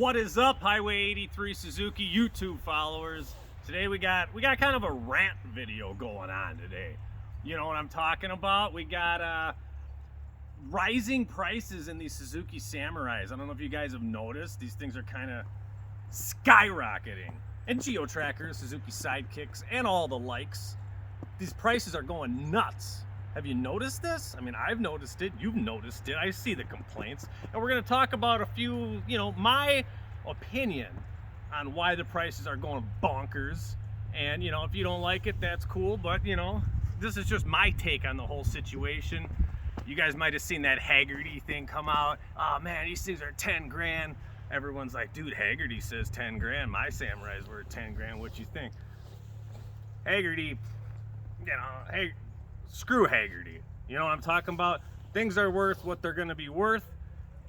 What is up, Highway 83 Suzuki YouTube followers? Today we got kind of a rant video going on today. You know what I'm talking about? We got rising prices in these Suzuki Samurais. I don't know if you guys have noticed, these things are kind of skyrocketing. And Geo-Trackers, Suzuki Sidekicks, and all the likes. These prices are going nuts. Have you noticed this? I mean, I've noticed it, you've noticed it, I see the complaints. And we're gonna talk about a few, my opinion on why the prices are going bonkers. And, if you don't like it, that's cool, but, this is just my take on the whole situation. You guys might have seen that Hagerty thing come out. Oh man, these things are 10 grand. Everyone's like, dude, Hagerty says 10 grand. My Samurai's worth 10 grand. What you think? Hagerty, hey, screw Hagerty. You know what I'm talking about? Things are worth what they're going to be worth.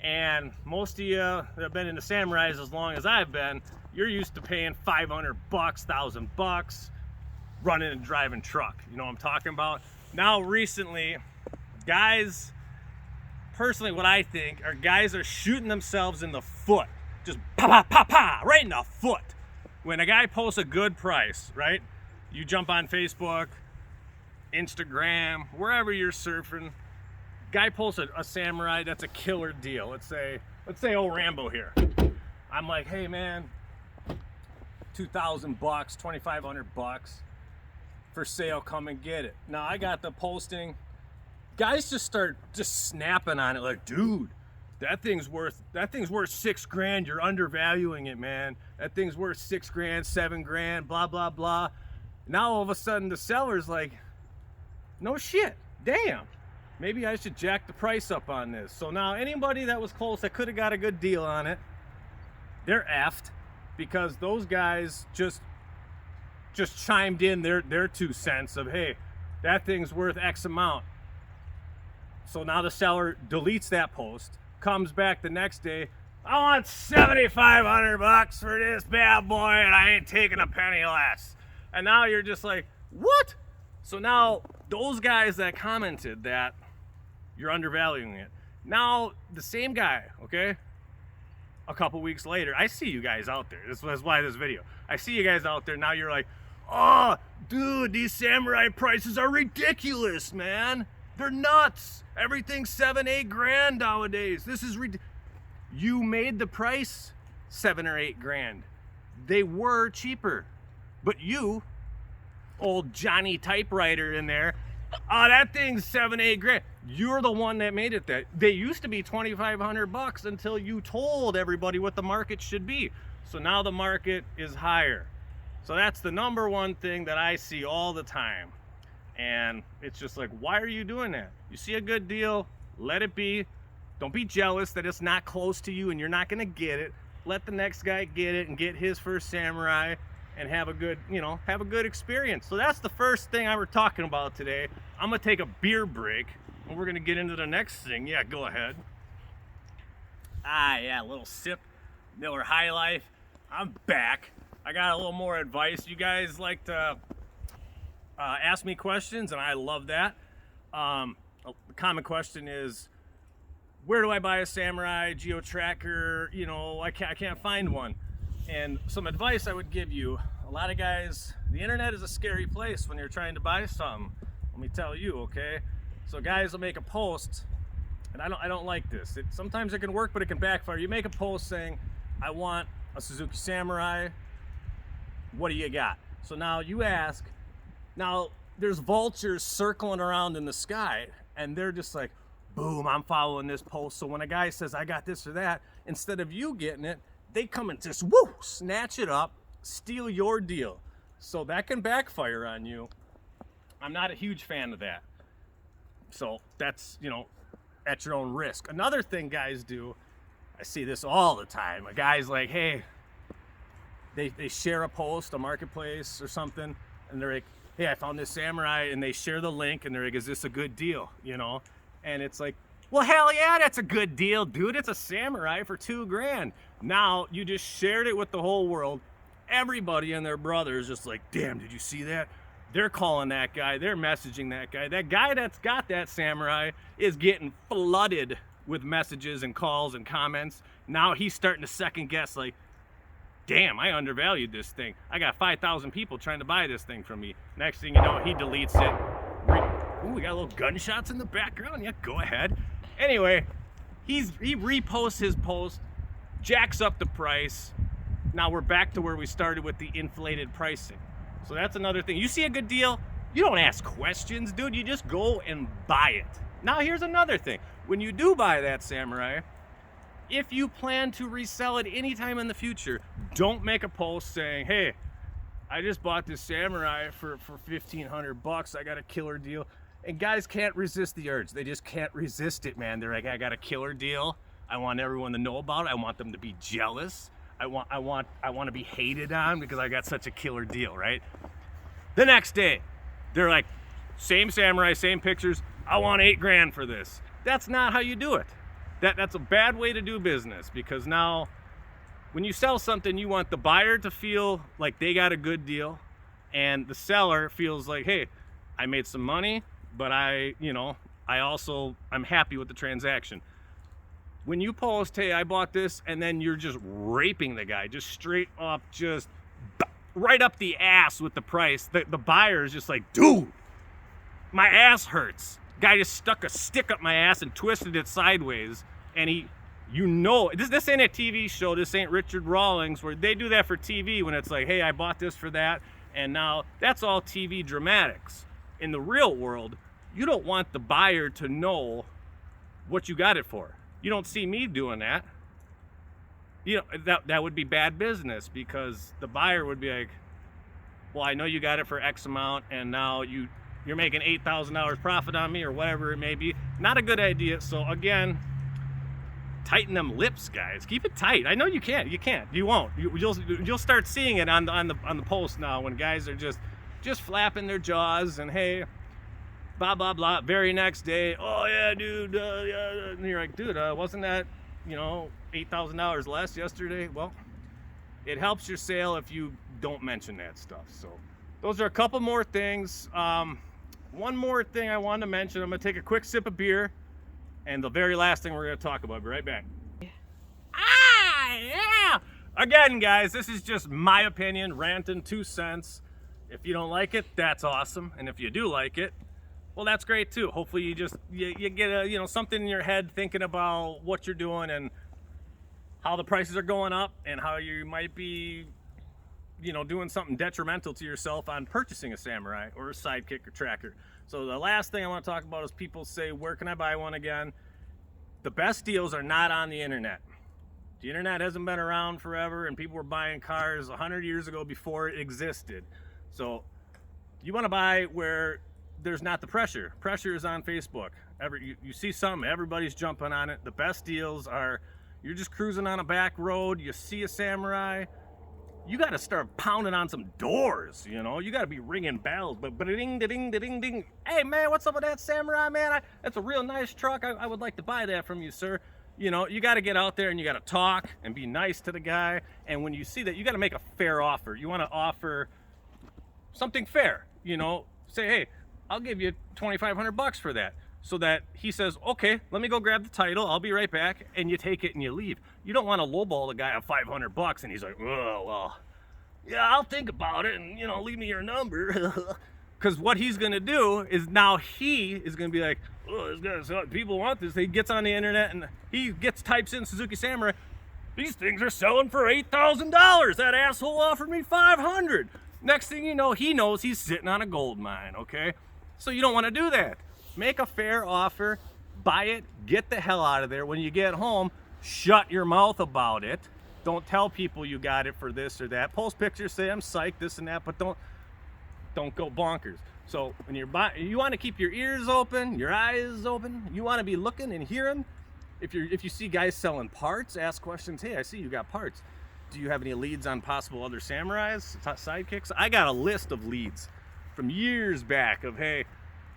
And most of you that have been into Samurais as long as I've been, you're used to paying $500, $1,000, running and driving truck. You know what I'm talking about? Now recently, guys, personally what I think are guys are shooting themselves in the foot. Just pa pa pa pa, right in the foot. When a guy posts a good price, right? You jump on Facebook, Instagram, wherever you're surfing, guy posts a Samurai that's a killer deal. Let's say old Rambo here. I'm like, hey man, $2,000, $2,500 for sale, come and get it. Now I got the posting, guys just start snapping on it like, dude, that thing's worth 6 grand, you're undervaluing it, man. That thing's worth 6 grand, 7 grand, blah blah blah. Now all of a sudden the seller's like, no shit, damn, maybe I should jack the price up on this. So now anybody that was close that could have got a good deal on it, they're effed, because those guys just chimed in their 2 cents of, hey, that thing's worth X amount. So now the seller deletes that post, comes back the next day, I want $7,500 for this bad boy and I ain't taking a penny less. And now you're just like, what? So now those guys that commented that you're undervaluing it, now the same guy, okay, a couple weeks later, I see you guys out there. That's why this video. I see you guys out there. Now you're like, oh, dude, these Samurai prices are ridiculous, man. They're nuts. Everything's 7, 8 grand nowadays. This is ridiculous. You made the price 7 or 8 grand. They were cheaper, but you, old Johnny typewriter in there, oh, that thing's 7, 8 grand. You're the one that made it that. They used to be $2,500 until you told everybody what the market should be. So now the market is higher. So that's the number one thing that I see all the time. And it's just like, why are you doing that? You see a good deal, let it be. Don't be jealous that it's not close to you and you're not gonna get it. Let the next guy get it and get his first Samurai and have a good, have a good experience. So that's the first thing I were talking about today. I'm gonna take a beer break and we're gonna get into the next thing. Yeah, go ahead. Yeah, a little sip, Miller High Life. I'm back. I got a little more advice. You guys like to ask me questions, and I love that. The common question is, where do I buy a Samurai Geo-Tracker? I can't find one. And some advice I would give you, a lot of guys, the internet is a scary place when you're trying to buy something. Let me tell you, okay? So guys will make a post, and I don't like this. Sometimes it can work, but it can backfire. You make a post saying, I want a Suzuki Samurai, what do you got? So now you ask, now there's vultures circling around in the sky, and they're just like, boom, I'm following this post. So when a guy says, I got this or that, instead of you getting it, they come and just, woo, snatch it up, steal your deal. So that can backfire on you. I'm not a huge fan of that. So that's, at your own risk. Another thing guys do, I see this all the time. A guy's like, hey, they share a post, a marketplace or something, and they're like, hey, I found this Samurai, and they share the link, and they're like, is this a good deal, And it's like, well, hell yeah, that's a good deal, dude. It's a Samurai for 2 grand. Now, you just shared it with the whole world. Everybody and their brother is just like, damn, did you see that? They're calling that guy. They're messaging that guy. That guy that's got that Samurai is getting flooded with messages and calls and comments. Now he's starting to second guess, like, damn, I undervalued this thing. I got 5,000 people trying to buy this thing from me. Next thing you know, he deletes it. Ooh, we got little gunshots in the background. Yeah, go ahead. Anyway, he reposts his post, jacks up the price. Now we're back to where we started with the inflated pricing. So that's another thing. You see a good deal, you don't ask questions, dude. You just go and buy it. Now here's another thing. When you do buy that Samurai, if you plan to resell it anytime in the future, don't make a post saying, hey, I just bought this Samurai for $1,500. I got a killer deal. And guys can't resist the urge. They just can't resist it, man. They're like, I got a killer deal. I want everyone to know about it. I want them to be jealous. I want to be hated on because I got such a killer deal, right? The next day, they're like, same Samurai, same pictures. I want $8 grand for this. That's not how you do it. That's a bad way to do business, because now when you sell something, you want the buyer to feel like they got a good deal, and the seller feels like, hey, I made some money, but I'm happy with the transaction. When you post, hey, I bought this, and then you're just raping the guy, just straight up, just right up the ass with the price, the buyer is just like, dude, my ass hurts. Guy just stuck a stick up my ass and twisted it sideways, and this ain't a TV show. This ain't Richard Rawlings, where they do that for TV when it's like, hey, I bought this for that, and now that's all TV dramatics. In the real world, you don't want the buyer to know what you got it for. You don't see me doing that. That would be bad business, because the buyer would be like, well, I know you got it for X amount, and now you're making $8,000 profit on me, or whatever it may be. Not a good idea. So again, tighten them lips, guys. Keep it tight. I know you can't. You won't. You'll start seeing it on the post now, when guys are just flapping their jaws and, hey, blah blah blah. Very next day, oh yeah, dude. Yeah. And you're like, dude, wasn't that $8,000 less yesterday? Well, it helps your sale if you don't mention that stuff. So those are a couple more things. One more thing I wanted to mention. I'm gonna take a quick sip of beer, and the very last thing we're gonna talk about. Be right back. Yeah. Again, guys, this is just my opinion, ranting 2 cents. If you don't like it, that's awesome, and if you do like it, well, that's great too. Hopefully you get something in your head thinking about what you're doing and how the prices are going up, and how you might be doing something detrimental to yourself on purchasing a Samurai or a Sidekick or Tracker. So the last thing I want to talk about is people say, where can I buy one again? The best deals are not on the internet. The internet hasn't been around forever, and people were buying cars 100 years ago before it existed. So you want to buy where there's not the pressure. Pressure is on Facebook. You see something, everybody's jumping on it. The best deals are, you're just cruising on a back road, you see a Samurai, you got to start pounding on some doors, you got to be ringing bells, but ding, ding, ding, ding. Hey man, what's up with that Samurai, man? That's a real nice truck. I would like to buy that from you, sir. You got to get out there and you got to talk and be nice to the guy. And when you see that, you got to make a fair offer. You want to offer something fair, say, hey, I'll give you $2,500 for that. So that he says, okay, let me go grab the title, I'll be right back, and you take it and you leave. You don't want to lowball the guy at $500 and he's like, oh, well, yeah, I'll think about it, and leave me your number. Because what he's gonna do is, now he is gonna be like, oh, this guy, people want this. He gets on the internet and he types in Suzuki Samurai. These things are selling for $8,000. That asshole offered me $500. Next thing you know, he knows he's sitting on a gold mine. Okay, so you don't want to do that. Make a fair offer, buy it, get the hell out of there. When you get home, shut your mouth about it. Don't tell people you got it for this or that. Post pictures, say I'm psyched, this and that, but don't go bonkers. So when you're buying, you want to keep your ears open, your eyes open. You want to be looking and hearing. If you see guys selling parts, ask questions. Hey, I see you got parts. Do you have any leads on possible other Samurais, Sidekicks? I got a list of leads from years back of, hey,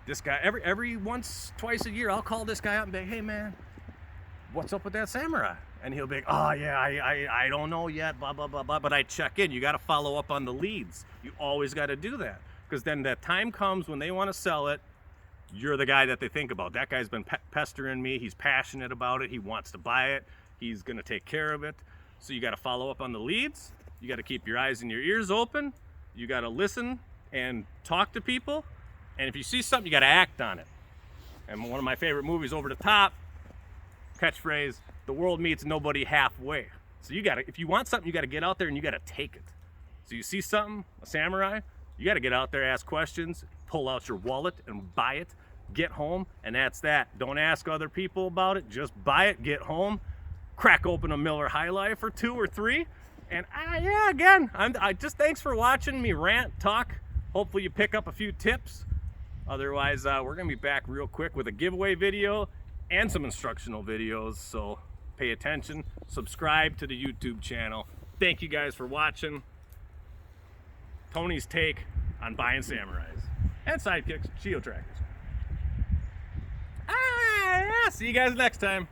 this guy, every once, twice a year, I'll call this guy up and be like, hey man, what's up with that Samurai? And he'll be like, oh yeah, I don't know yet, blah, blah, blah, blah. But I check in. You got to follow up on the leads. You always got to do that. Because then that time comes when they want to sell it, you're the guy that they think about. That guy's been pestering me. He's passionate about it. He wants to buy it. He's going to take care of it. So you got to follow up on the leads. You got to keep your eyes and your ears open. You got to listen and talk to people. And if you see something, you got to act on it. And one of my favorite movies, Over the Top, catchphrase, the world meets nobody halfway. So you got to, if you want something, you got to get out there and you got to take it. So you see something, a samurai, you got to get out there, ask questions, pull out your wallet and buy it, get home, and that's that. Don't ask other people about it, just buy it, get home, crack open a Miller High Life or 2 or 3, and yeah, again, I just thanks for watching me rant, talk. Hopefully you pick up a few tips. Otherwise, we're gonna be back real quick with a giveaway video and some instructional videos, so pay attention, subscribe to the YouTube channel. Thank you guys for watching. Tony's take on buying samurais and sidekicks, Geo trackers. Yeah, see you guys next time.